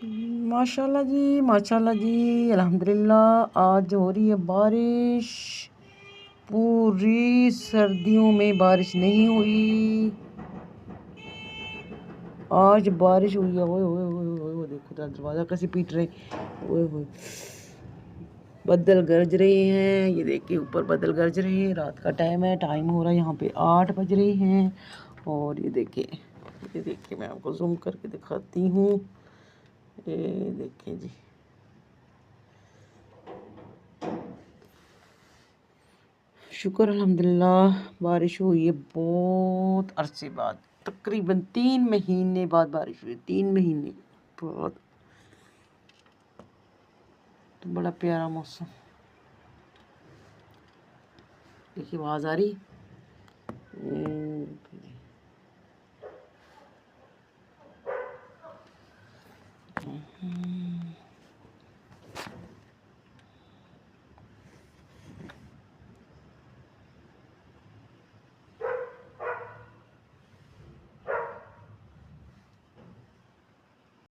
माशाल्लाह जी, माशाल्लाह जी, अल्हम्दुलिल्लाह। आज हो रही है बारिश। पूरी सर्दियों में बारिश नहीं हुई, आज बारिश हुई है। ओए ओए ओए ओए ओए, देखो दरवाज़ा कैसे पीट रहे। ओए ओए, बदल गरज रहे हैं, ये देखिए ऊपर बदल गरज रहे हैं। रात का टाइम है, टाइम हो रहा है यहाँ पे 8 बज रहे हैं। और ये देखिए मैं आपको जूम करके दिखाती हूँ। ये देखिए जी, शुक्र अल्हम्दुलिल्लाह बारिश हुई है बहुत अरसे बाद, तकरीबन 3 महीने बाद बारिश हुई। 3 महीने बाद, तो बड़ा प्यारा मौसम। देखिए आवाज़ आ रही।